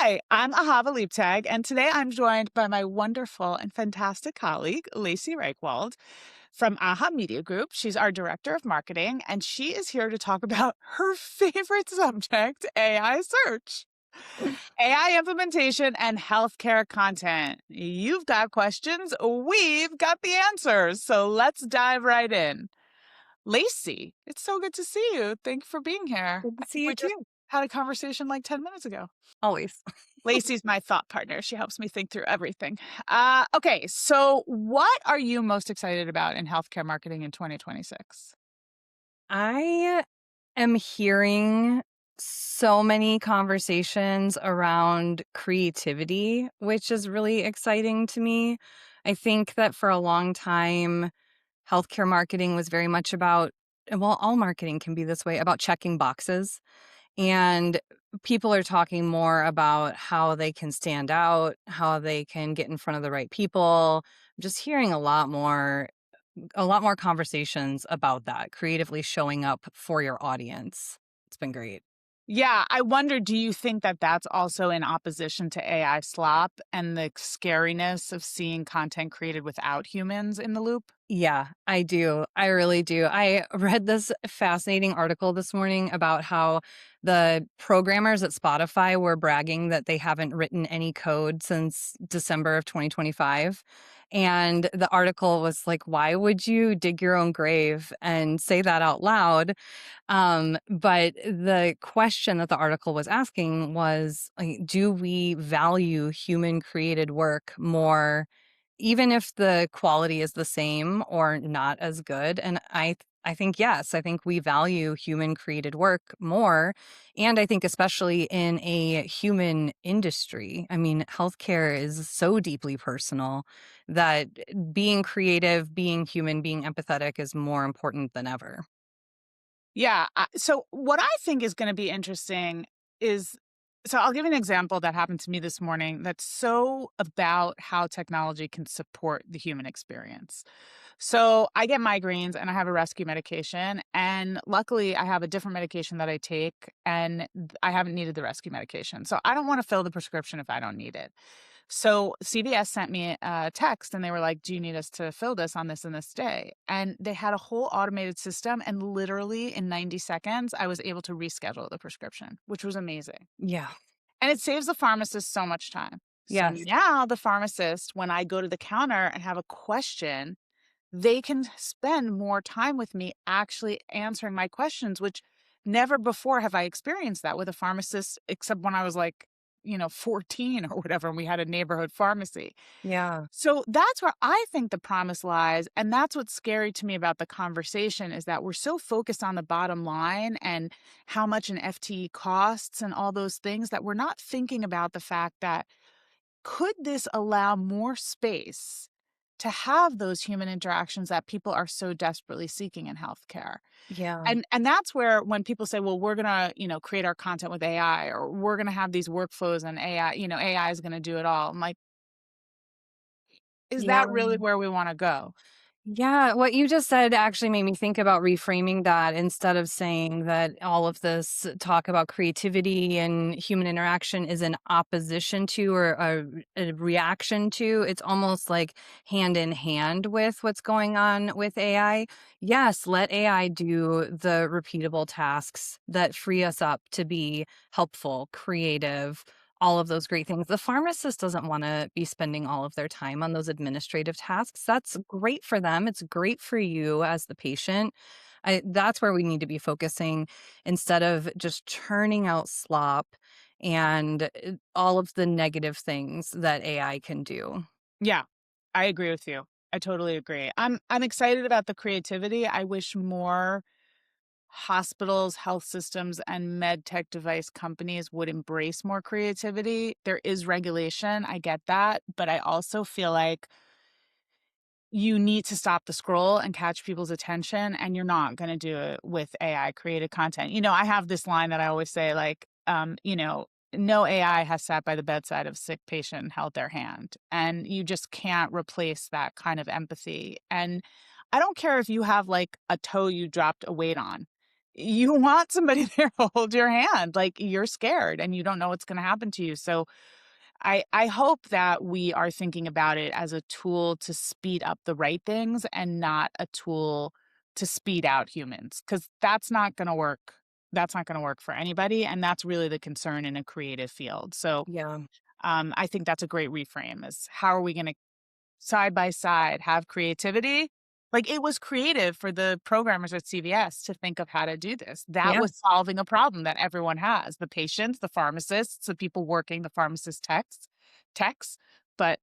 Hi, I'm Ahava Leibtag, and today I'm joined by my wonderful and fantastic colleague, Lacey Reichwald from Aha Media Group. She's our director of marketing, and she is here to talk about her favorite subject, AI search, AI implementation, and healthcare content. You've got questions, we've got the answers. So let's dive right in. Lacey, it's so good to see you. Thank you for being here. Good to I see think you we just too. had a conversation like 10 minutes ago. Always. Lacey's my thought partner. She helps me think through everything. Okay, so what are you most excited about in healthcare marketing in 2026? I am hearing so many conversations around creativity, which is really exciting to me. I think that for a long time, healthcare marketing was very much about, well, all marketing can be this way, about checking boxes. And people are talking more about how they can stand out, how they can get in front of the right people. I'm just hearing a lot more conversations about that, creatively showing up for your audience. It's been great. Yeah, I wonder, do you think that that's also in opposition to AI slop and the scariness of seeing content created without humans in the loop? Yeah, I do. I really do. I read this fascinating article this morning about how the programmers at Spotify were bragging that they haven't written any code since December of 2025. And the article was like, why would you dig your own grave and say that out loud? But the question that the article was asking was, like, do we value human created work more, even if the quality is the same or not as good? And I think yes, I think we value human created work more. And I think especially in a human industry. I mean, healthcare is so deeply personal that being creative, being human, being empathetic is more important than ever. Yeah. So, what I think is going to be interesting is so I'll give you an example that happened to me this morning that's so about how technology can support the human experience. So, I get migraines and I have a rescue medication. And luckily, I have a different medication that I take, and I haven't needed the rescue medication. So, I don't want to fill the prescription if I don't need it. So CVS sent me a text and they were like, "Do you need us to fill this on this and this day?" And they had a whole automated system. And literally in 90 seconds, I was able to reschedule the prescription, which was amazing. Yeah. And it saves the pharmacist so much time. So Yes. now the pharmacist, when I go to the counter and have a question, they can spend more time with me actually answering my questions, which never before have I experienced that with a pharmacist, except when I was like, 14 or whatever, and we had a neighborhood pharmacy. Yeah. So that's where I think the promise lies. And that's what's scary to me about the conversation is that we're so focused on the bottom line and how much an FTE costs and all those things that we're not thinking about the fact that could this allow more space to have those human interactions that people are so desperately seeking in healthcare? Yeah. And that's where when people say, well, we're gonna, create our content with AI, or we're gonna have these workflows and AI, AI is gonna do it all. I'm like, is Yeah. that really where we want to go? Yeah, what you just said actually made me think about reframing that. Instead of saying that all of this talk about creativity and human interaction is an opposition to or a reaction to, it's almost like hand in hand with what's going on with AI. Yes, let AI do the repeatable tasks that free us up to be helpful, creative, all of those great things. The pharmacist doesn't want to be spending all of their time on those administrative tasks. That's great for them. It's great for you as the patient. That's where we need to be focusing instead of just churning out slop and all of the negative things that AI can do. Yeah, I agree with you. I totally agree. I'm excited about the creativity. I wish more hospitals, health systems, and med tech device companies would embrace more creativity. There is regulation, I get that, but I also feel like you need to stop the scroll and catch people's attention, and you're not gonna do it with AI created content. I have this line that I always say, like, "No AI has sat by the bedside of a sick patient and held their hand," and you just can't replace that kind of empathy, and I don't care if you have, like, a toe you dropped a weight on. you want somebody there to hold your hand, like, you're scared and you don't know what's gonna happen to you, so I hope that we are thinking about it as a tool to speed up the right things and not a tool to speed out humans, because that's not gonna work. That's not gonna work for anybody, and that's really the concern in a creative field, so, Yeah. I think that's a great reframe is how are we gonna side by side have creativity. Like, it was creative for the programmers at CVS to think of how to do this. That Yeah. was solving a problem that everyone has, the patients, the pharmacists, the people working the pharmacist techs, but,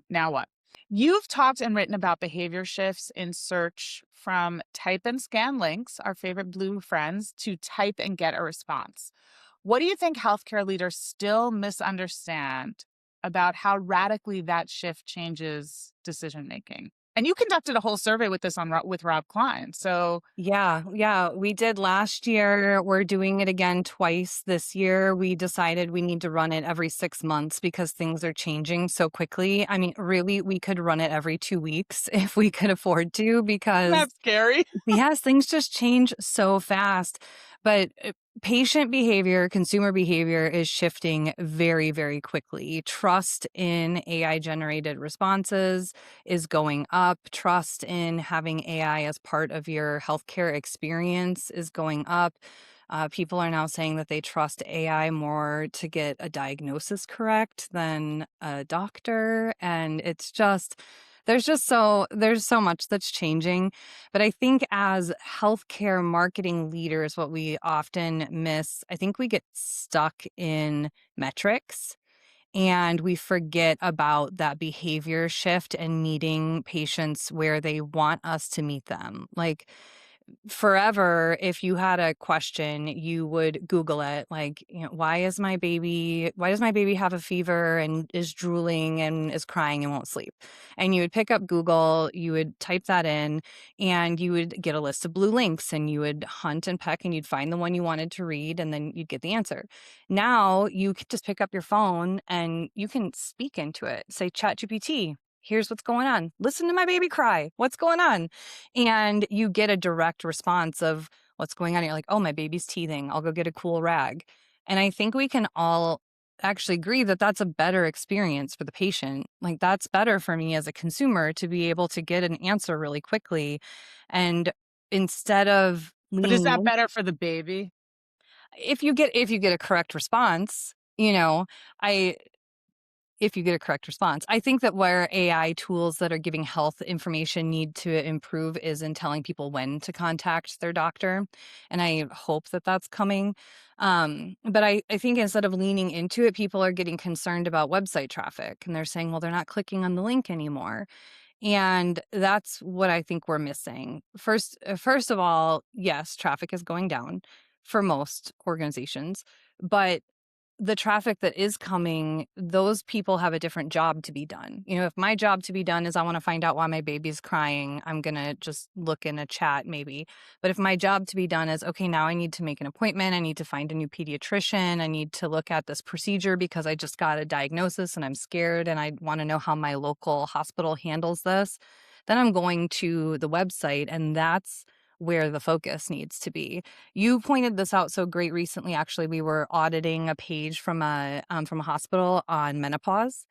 now what? You've talked and written about behavior shifts in search from type and scan links, our favorite blue friends, to type and get a response. What do you think healthcare leaders still misunderstand about how radically that shift changes decision making? And you conducted a whole survey with this with Rob Klein. So Yeah, yeah, we did last year. We're doing it again twice this year. We decided we need to run it every 6 months because things are changing so quickly. I mean, really, we could run it every 2 weeks if we could afford to because that's scary. yes, things just change so fast. But patient behavior, consumer behavior is shifting very, very quickly. Trust in AI generated responses is going up. Trust in having AI as part of your healthcare experience is going up. People are now saying that they trust AI more to get a diagnosis correct than a doctor. And it's just, there's so much that's changing. But I think as healthcare marketing leaders, what we often miss, I think we get stuck in metrics and we forget about that behavior shift and meeting patients where they want us to meet them. Like, forever, if you had a question, you would Google it, like, why does my baby have a fever and is drooling and is crying and won't sleep? And you would pick up Google, you would type that in, and you would get a list of blue links, and you would hunt and peck, and you'd find the one you wanted to read, and then you'd get the answer. Now you could just pick up your phone and you can speak into it. Say, ChatGPT, here's what's going on. Listen to my baby cry. What's going on? And you get a direct response of what's going on. You're like, oh, my baby's teething. I'll go get a cool rag. And I think we can all actually agree that that's a better experience for the patient. Like, that's better for me as a consumer to be able to get an answer really quickly. And instead of But is leaning that in, better for the baby? if you get a correct response, I if you get a correct response. I think that where AI tools that are giving health information need to improve is in telling people when to contact their doctor. And I hope that that's coming. But I think instead of leaning into it, people are getting concerned about website traffic and they're saying, well, they're not clicking on the link anymore. And that's what I think we're missing. First of all, yes, traffic is going down for most organizations, but the traffic that is coming, those people have a different job to be done. If my job to be done is I want to find out why my baby's crying, I'm going to just look in a chat maybe. But if my job to be done is, okay, now I need to make an appointment, I need to find a new pediatrician, I need to look at this procedure because I just got a diagnosis and I'm scared and I want to know how my local hospital handles this, then I'm going to the website and that's where the focus needs to be. You pointed this out so great recently. Actually, we were auditing a page from a hospital on menopause,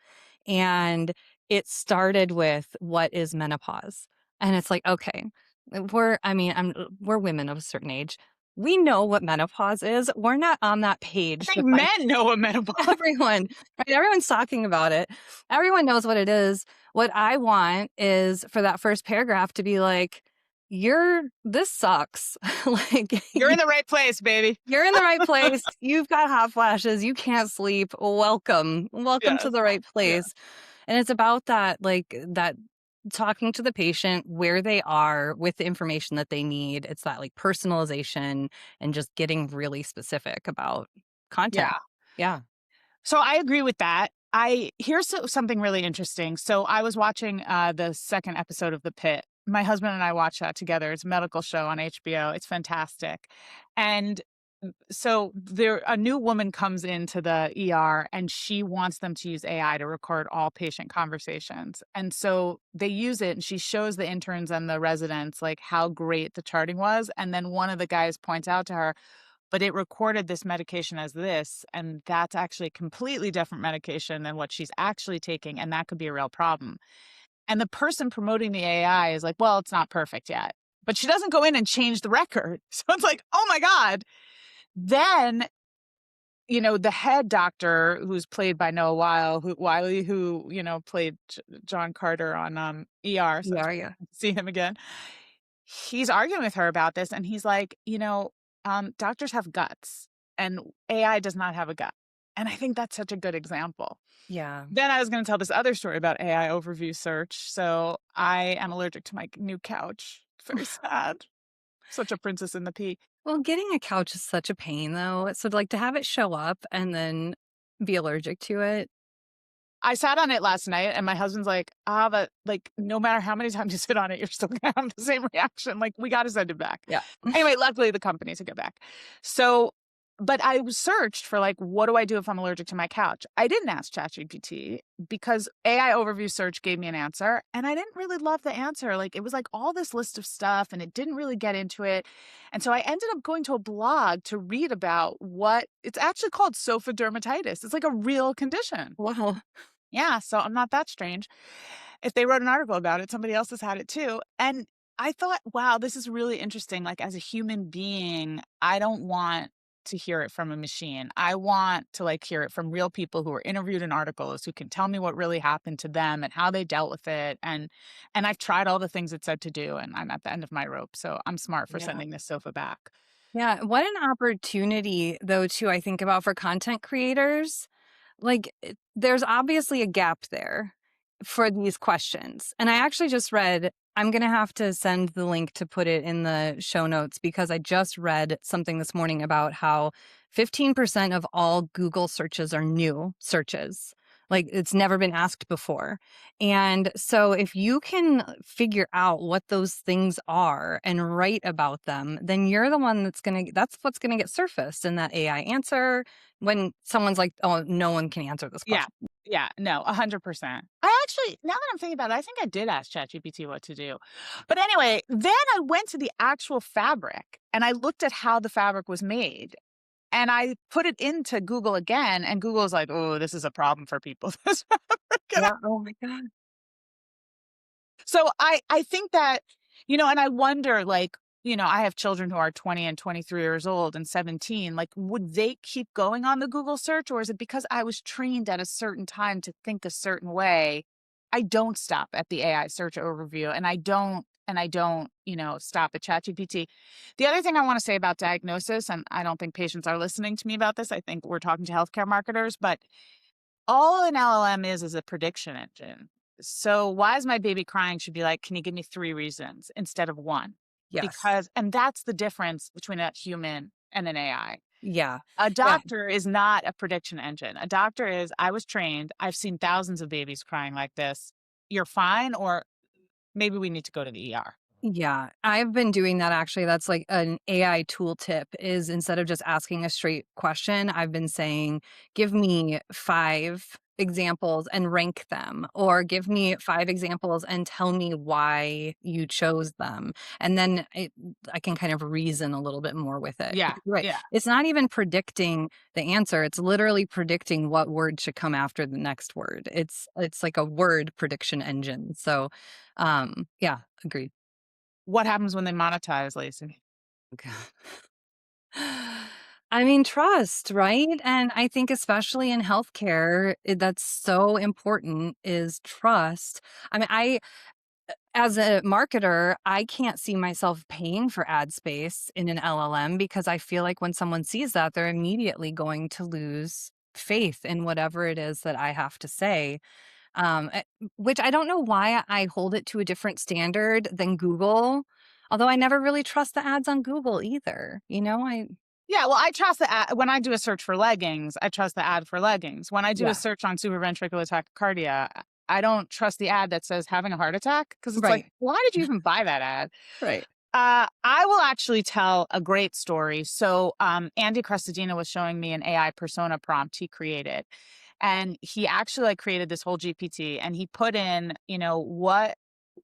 and it started with "What is menopause?" And it's like, okay, we're women of a certain age. We know what menopause is. We're not on that I page to think find men know a menopause. everyone, right? Everyone's talking about it. Everyone knows what it is. What I want is for that first paragraph to be like, this sucks. Like, You're in the right place, baby. you're in the right place. You've got hot flashes. You can't sleep. Welcome. Welcome to Yes. the right Yeah. place. And it's about that, like, that talking to the patient where they are with the information that they need. It's that, like, personalization and just getting really specific about content. Yeah. Yeah. So I agree with that. Something really interesting. So I was watching the second episode of The Pit. My husband and I watched that together. It's a medical show on HBO. It's fantastic. And So a new woman comes into the ER and she wants them to use AI to record all patient conversations. And so they use it and she shows the interns and the residents like how great the charting was. And then one of the guys points out to her, but it recorded this medication as this, and that's actually a completely different medication than what she's actually taking, and that could be a real problem. And the person promoting the AI is like, well, it's not perfect yet. But she doesn't go in and change the record. So it's like, oh my God. Then, the head doctor who's played by Noah Wiley, who, played John Carter on ER, so it's Yeah, yeah. to see him again. He's arguing with her about this, and he's like, doctors have guts, and AI does not have a gut. And I think that's such a good example. Yeah. Then I was going to tell this other story about AI overview search. So I am allergic to my new couch. Very sad. Such a princess in the pea. Well, getting a couch is such a pain though. So like to have it show up and then be allergic to it. I sat on it last night and my husband's like, but like, no matter how many times you sit on it, you're still gonna have the same reaction. Like, we got to send it back. Yeah. Anyway, luckily the company took it back. So, but I searched for like, what do I do if I'm allergic to my couch? I didn't ask ChatGPT because AI overview search gave me an answer and I didn't really love the answer. Like, it was like all this list of stuff and it didn't really get into it. And so I ended up going to a blog to read about what it's actually called sofa dermatitis. It's like a real condition. Wow. Yeah, so I'm not that strange. If they wrote an article about it, somebody else has had it too. And I thought, wow, this is really interesting. Like, as a human being, I don't want to hear it from a machine. I want to like hear it from real people who were interviewed in articles who can tell me what really happened to them and how they dealt with it. And I've tried all the things it said to do and I'm at the end of my rope. So I'm smart for Yeah. sending this sofa back. Yeah. What an opportunity though, too, I think about for content creators. Like, there's obviously a gap there for these questions. And I actually just read, I'm going to have to send the link to put it in the show notes because I just read something this morning about how 15% of all Google searches are new searches. Like, it's never been asked before. And so, if you can figure out what those things are and write about them, then you're the one that's what's going to get surfaced in that AI answer when someone's like, "Oh, no one can answer this Yeah. question." Yeah. No, 100%. I actually, now that I'm thinking about it, I think I did ask ChatGPT what to do. But anyway, then I went to the actual fabric and I looked at how the fabric was made. And I put it into Google again, and Google's like, oh, this is a problem for people. This fabric. Yeah. Oh my god. So I think that, and I wonder, like, I have children who are 20 and 23 years old and 17. Like, would they keep going on the Google search, or is it because I was trained at a certain time to think a certain way? I don't stop at the AI search overview, and I don't, stop at ChatGPT. The other thing I want to say about diagnosis, and I don't think patients are listening to me about this. I think we're talking to healthcare marketers, but all an LLM is a prediction engine. So why is my baby crying should be like, can you give me 3 reasons instead of 1? Yes. And that's the difference between a human and an AI. Yeah. A Yeah. doctor is not a prediction engine. A doctor is, I was trained, I've seen thousands of babies crying like this. You're fine, or maybe we need to go to the ER. Yeah, I've been doing that actually. That's like an AI tool tip is instead of just asking a straight question, I've been saying, give me 5 examples and rank them, or give me 5 examples and tell me why you chose them. And then I can kind of reason a little bit more with it. Yeah, Because, right. yeah. It's not even predicting the answer. It's literally predicting what word should come after the next word. It's like a word prediction engine. So yeah, agreed. What happens when they monetize, Lacey? Okay. I mean, trust, right? And I think especially in healthcare, that's so important is trust. I mean, as a marketer, I can't see myself paying for ad space in an LLM because I feel like when someone sees that, they're immediately going to lose faith in whatever it is that I have to say. Which I don't know why I hold it to a different standard than Google. Although I never really trust the ads on Google either. Yeah, well, I trust the ad when I do a search for leggings, I trust the ad for leggings. When I do a Yeah, search on supraventricular tachycardia, I don't trust the ad that says having a heart attack because it's like, right, why did you even buy that ad? right. I will actually tell a great story. So, Andy Crestodina was showing me an AI persona prompt he created, and he actually like created this whole GPT, and he put in,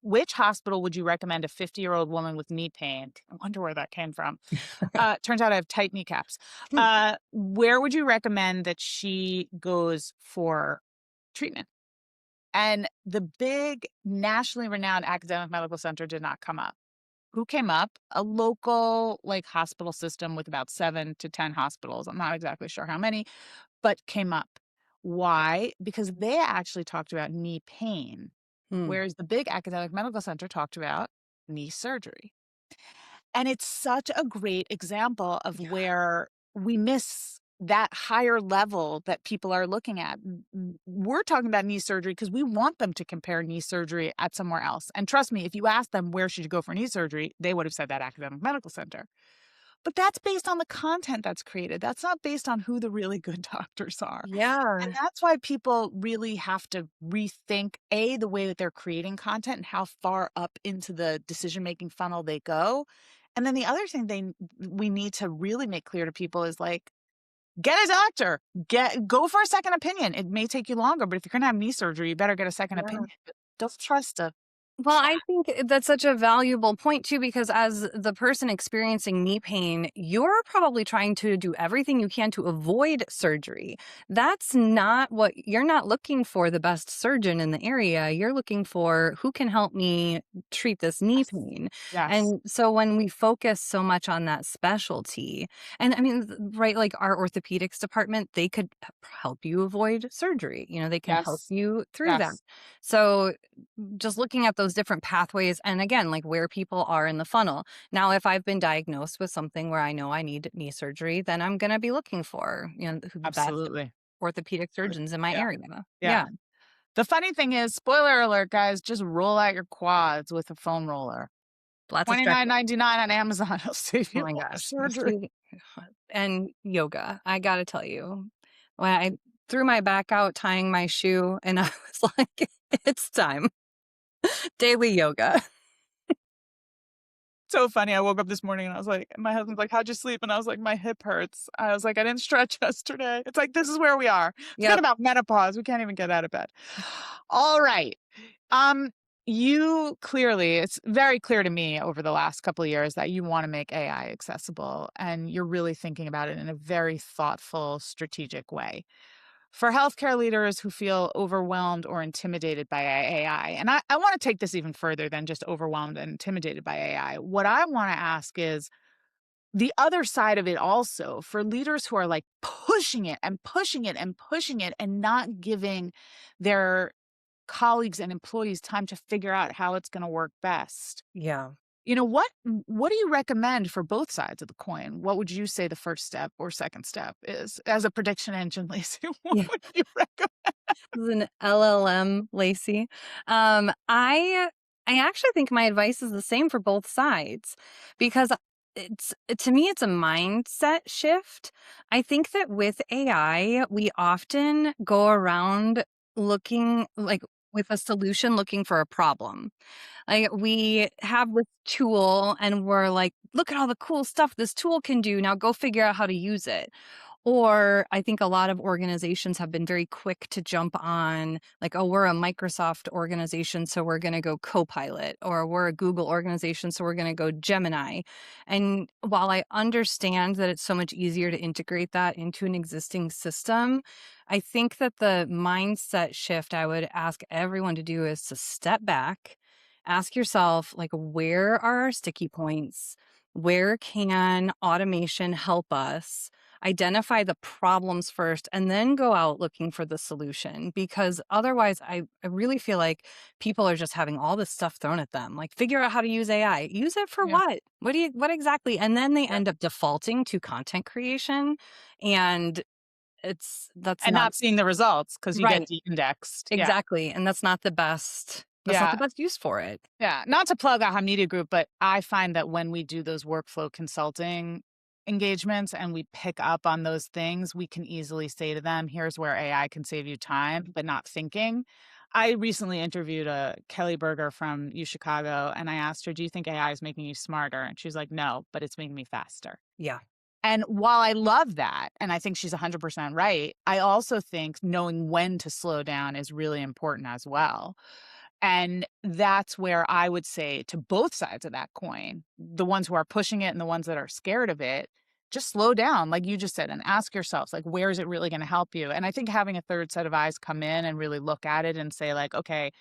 which hospital would you recommend a 50-year-old woman with knee pain? I wonder where that came from. Turns out I have tight kneecaps. Where would you recommend that she goes for treatment? And the big nationally renowned academic medical center did not come up. Who came up? A local, like, hospital system with about 7 to 10 hospitals. I'm not exactly sure how many, but came up. Why? Because they actually talked about knee pain, Hmm. whereas the big academic medical center talked about knee surgery. And it's such a great example of where we miss that higher level that people are looking at. We're talking about knee surgery because we want them to compare knee surgery at somewhere else. And trust me, if you ask them where should you go for knee surgery, they would have said that academic medical center. But that's based on the content that's created. That's not based on who the really good doctors are. And Yeah. that's why people really have to rethink A, the way that they're creating content and how far up into the decision-making funnel they go. And then the other thing we need to really make clear to people is like, get a doctor. Go for a second opinion. It may take you longer, but if you're gonna have knee surgery, you better get a second Yeah. opinion. Don't trust a Well, I think that's such a valuable point too, because as the person experiencing knee pain, you're probably trying to do everything you can to avoid surgery. That's not what you're not looking for the best surgeon in the area. You're looking for who can help me treat this knee yes. pain. Yes. And so when we focus so much on that specialty, and I mean, right, like our orthopedics department, they could help you avoid surgery. They can help Yes. you through that. Yes. So just looking at those different pathways and again like where people are in the funnel. Now if I've been diagnosed with something where I know I need knee surgery, then I'm going to be looking for the best Absolutely. orthopedic surgeons in my Yeah. area. Yeah. Yeah. The funny thing is, spoiler alert, guys, just roll out your quads with a foam roller. Lots of stretching. 29.99 on Amazon. It'll save Oh you my all the gosh. surgery. See, and yoga, I gotta tell you, when I threw my back out tying my shoe and I was like, it's time. Daily yoga. So funny. I woke up this morning and I was like, my husband's like, "How'd you sleep?" And I was like, "My hip hurts." I was like, "I didn't stretch yesterday." It's like, this is where we are. Forget Yep. about menopause. We can't even get out of bed. All right. Um, you clearly, it's very clear to me over the last couple of years that you want to make AI accessible and you're really thinking about it in a very thoughtful, strategic way. For healthcare leaders who feel overwhelmed or intimidated by AI, and I want to take this even further than just overwhelmed and intimidated by AI. What I want to ask is the other side of it also for leaders who are like pushing it and pushing it and pushing it and not giving their colleagues and employees time to figure out how it's going to work best. Yeah. What do you recommend for both sides of the coin? What would you say the first step or second step is as a prediction engine, Lacey? What Yeah. would you recommend? This is an LLM, Lacey. I actually think my advice is the same for both sides because to me it's a mindset shift. I think that with AI, we often go around looking like with a solution looking for a problem. Like we have this tool and we're like, look at all the cool stuff this tool can do. Now go figure out how to use it. Or I think a lot of organizations have been very quick to jump on, like, oh, we're a Microsoft organization, so we're going to go Copilot, or we're a Google organization, so we're going to go Gemini. And while I understand that it's so much easier to integrate that into an existing system, I think that the mindset shift I would ask everyone to do is to step back, ask yourself, like, where are our sticky points? Where can automation help us? Identify the problems first and then go out looking for the solution because otherwise I really feel like people are just having all this stuff thrown at them like figure out how to use AI, use it for Yeah, what exactly, and then they yeah. end up defaulting to content creation, and that's And not not seeing the results because you get right. de-indexed. Yeah. Exactly, and that's not the Yeah. best use for it. Yeah. Not to plug Aha Media Group, but I find that when we do those workflow consulting engagements and we pick up on those things, we can easily say to them, here's where AI can save you time, but not thinking. I recently interviewed Kelly Berger from U Chicago, and I asked her, "Do you think AI is making you smarter?" And she's like, "No, but it's making me faster." Yeah. And while I love that, and I think she's 100% right, I also think knowing when to slow down is really important as well. And that's where I would say to both sides of that coin, the ones who are pushing it and the ones that are scared of it, just slow down, like you just said, and ask yourselves, like, where is it really going to help you? And I think having a third set of eyes come in and really look at it and say, like, okay,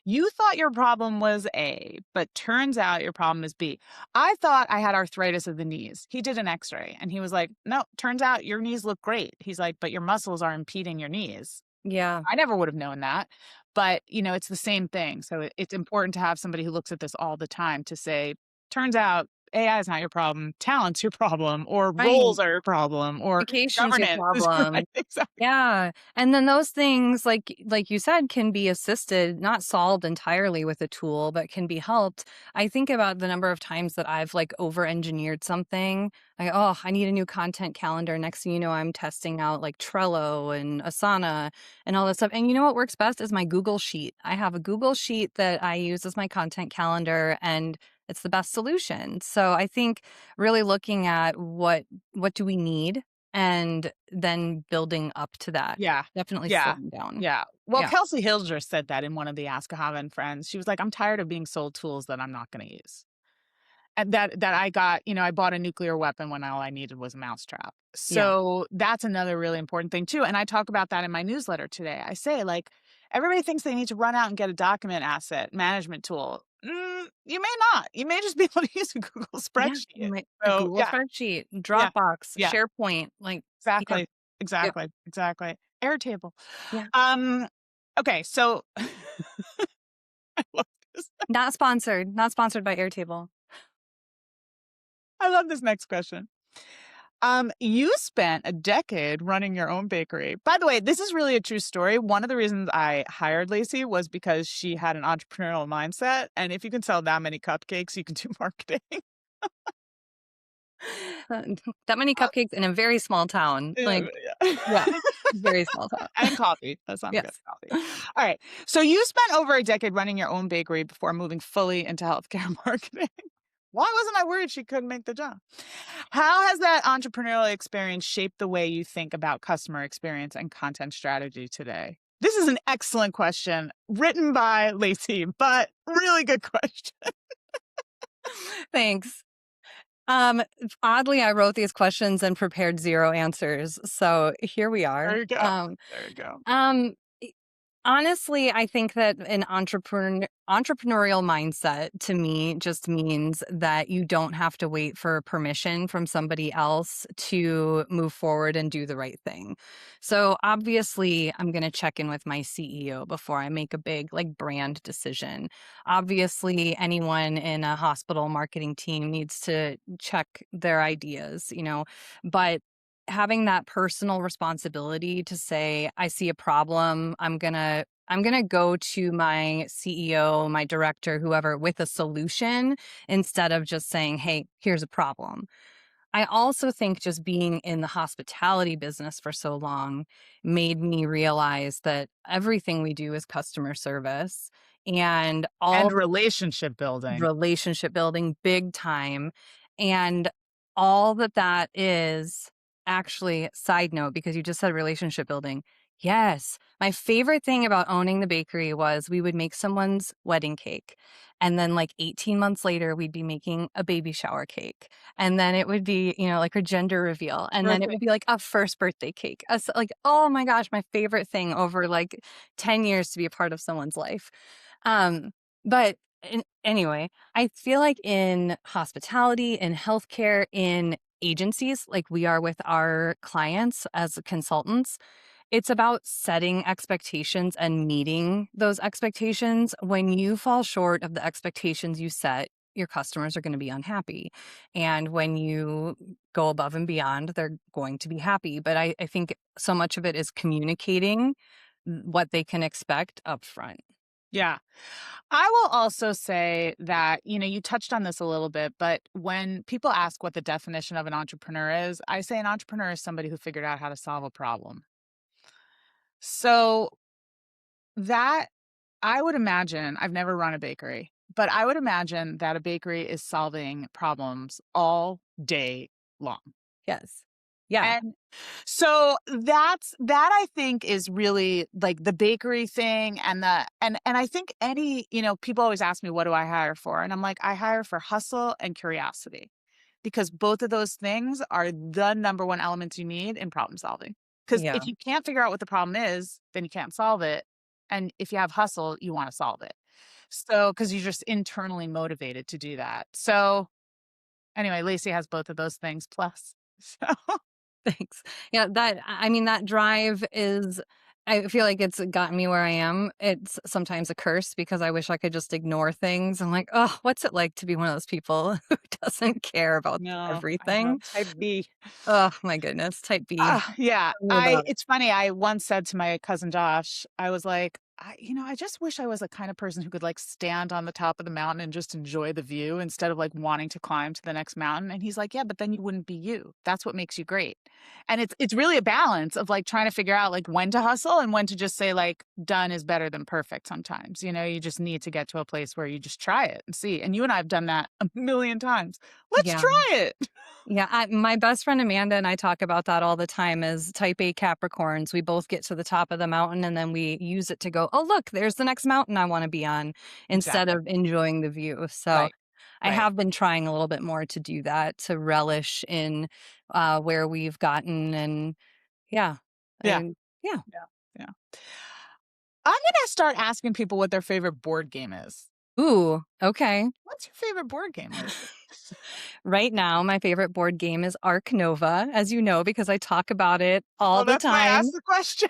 you thought your problem was A, but turns out your problem is B. I thought I had arthritis of the knees. He did an x ray and he was like, no, turns out your knees look great. He's like, but your muscles are impeding your knees. Yeah. I never would have known that, but, it's the same thing. So it's important to have somebody who looks at this all the time to say, "Turns out AI is not your problem, talent's your problem, or Right. roles are your problem, or Communication's your governance is your" problem. right, exactly. Yeah, and then those things, like you said, can be assisted, not solved entirely with a tool, but can be helped. I think about the number of times that I've, like, over-engineered something. Like, "Oh, I need a new content calendar." Next thing you know, I'm testing out, like, Trello and Asana and all this stuff, and you know what works best is my Google Sheet. I have a Google Sheet that I use as my content calendar, and it's the best solution. So I think really looking at what do we need and then building up to that, Yeah. definitely Yeah. slowing down. Yeah. Well, Yeah, Kelsey Hilger said that in one of the Ask Ahava and Friends. She was like, "I'm tired of being sold tools that I'm not gonna use." And that I got I bought a nuclear weapon when all I needed was a mousetrap. yeah, So, that's another really important thing too, and I talk about that in my newsletter today. I say, like, everybody thinks they need to run out and get a document asset management tool. You may not. You may just be able to use a Google yeah, spreadsheet. my a So, Google yeah, spreadsheet, yeah, Dropbox, yeah, SharePoint, like, yeah, exactly, yep, exactly, exactly. Airtable. yeah. Um, okay, so I love this. Not sponsored by Airtable. I love this next question. You spent a decade running your own bakery. By the way, this is really a true story. One of the reasons I hired Lacey was because she had an entrepreneurial mindset, and if you can sell that many cupcakes, you can do marketing. That many Uh, cupcakes in a very small town, yeah, like, yeah. yeah, very small town. And coffee. Let's not forget Yes. the coffee. All right. So you spent over a decade running your own bakery before moving fully into healthcare marketing. Why wasn't I worried she couldn't make the jump? How has that entrepreneurial experience shaped the way you think about customer experience and content strategy today? This is an excellent question written by Lacey, but really good question. Thanks. Um, Oddly, I wrote these questions and prepared 0 answers, so here we There are. you go. There you go. Um, e Honestly, I think that an entrepreneurial mindset to me just means that you don't have to wait for permission from somebody else to move forward and do the right thing. So, obviously, I'm gonna check in with my CEO before I make a big, like, brand decision. Obviously, anyone in a hospital marketing team needs to check their ideas, but having that personal responsibility to say, "I see a problem, I'm gonna go to my CEO, my director, whoever, with a solution instead of just saying, 'Hey, here's a problem.'" I also think just being in the hospitality business for so long made me realize that everything we do is customer service and And all relationship building. relationship building big time. And all that that is actually, side note, because you just said relationship building. Yes. My favorite thing about owning the bakery was we would make someone's wedding cake. And then, like 18 months later, we'd be making a baby shower cake. And then it would be, like a gender reveal. And then it Right. would be like a first birthday cake. Like, oh my gosh, my favorite thing over like 10 years to be a part of someone's life. Um, but anyway, I feel like in hospitality, in healthcare, in agencies, like we are with our clients as consultants, it's about setting expectations and meeting those expectations. When you fall short of the expectations you set, your customers are going to be unhappy. And when you go above and beyond, they're going to be happy. But I think so much of it is communicating what they can expect upfront. Yeah. I will also say that, you touched on this a little bit, but when people ask what the definition of an entrepreneur is, I say an entrepreneur is somebody who figured out how to solve a problem. So that I would imagine I've never run a bakery, but I would imagine that a bakery is solving problems all day long. Yes. Yeah. And so that I think is really like the bakery thing and and I think people always ask me what do I hire for? And I'm like, I hire for hustle and curiosity because both of those things are the number one elements you need in problem solving. Because Yeah. if you can't figure out what the problem is, then you can't solve it. And if you have hustle, you want to solve it. So, because you're just internally motivated to do that. So, anyway, Lacey has both of those things plus. So, Thanks. Yeah, I mean, that drive is I feel like it's gotten me where I am. It's sometimes a curse because I wish I could just ignore things. I'm like, "Oh, what's it like to be one of those people who doesn't care about no, I know. everything?" Type B. Oh my goodness, type B. Yeah. Tell me about it. It's funny. I once said to my cousin Josh, I was like, I just wish I was the kind of person who could like stand on the top of the mountain and just enjoy the view instead of like wanting to climb to the next mountain. And he's like, yeah, but then you wouldn't be you. That's what makes you great. And it's really a balance of like trying to figure out like when to hustle and when to just say like done is better than perfect sometimes. You just need to get to a place where you just try it and see. And you and I have done that a million times. Let's Yeah. try it. Yeah, my best friend Amanda and I talk about that all the time as type A Capricorns. We both get to the top of the mountain and then we use it to go, "Oh, look, there's the next mountain I want to be on," instead Exactly. of enjoying the view. So Right. I Right. have been trying a little bit more to do that, to relish in where we've gotten. And yeah, Yeah. and yeah. Yeah. Yeah. I'm gonna start asking people what their favorite board game is. Ooh, okay. What's your favorite board game, Lacey? Right now, my favorite board game is Ark Nova, as you know, because I talk about it all Well, the that's why I time. asked the question.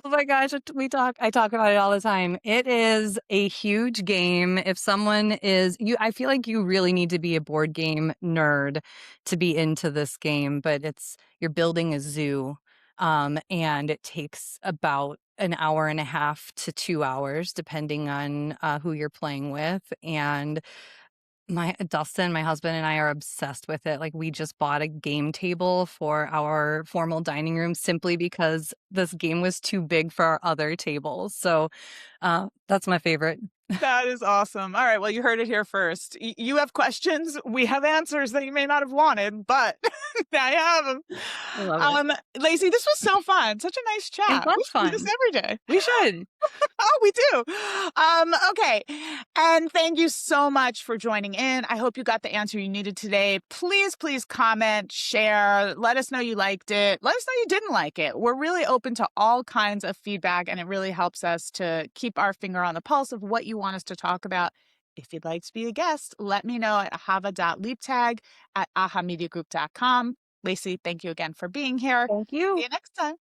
Oh my gosh, I talk about it all the time. It is a huge game. If someone is you I feel like you really need to be a board game nerd to be into this game, but you're building a zoo. And it takes about an hour and a half to 2 hours depending on who you're playing with. And my Dustin, my husband, and I are obsessed with it. Like, we just bought a game table for our formal dining room simply because this game was too big for our other tables. So, that's my favorite. That is awesome. All right, well, you heard it here first. You have questions, we have answers that you may not have wanted, but now you have them. I love it. Lacey, this was so fun. Such a nice It chat. was We should do this fun. every day. We should. Oh, we do. Okay. And thank you so much for joining in. I hope you got the answer you needed today. Please, please comment, share, let us know you liked it. Let us know you didn't like it. We're really open to all kinds of feedback, and it really helps us to keep our finger on the pulse of what you want us to talk about. If you'd like to be a guest, let me know at ahava.leibtag at ahamediagroup.com. Lacey, thank you again for being here. Thank See you. you next time.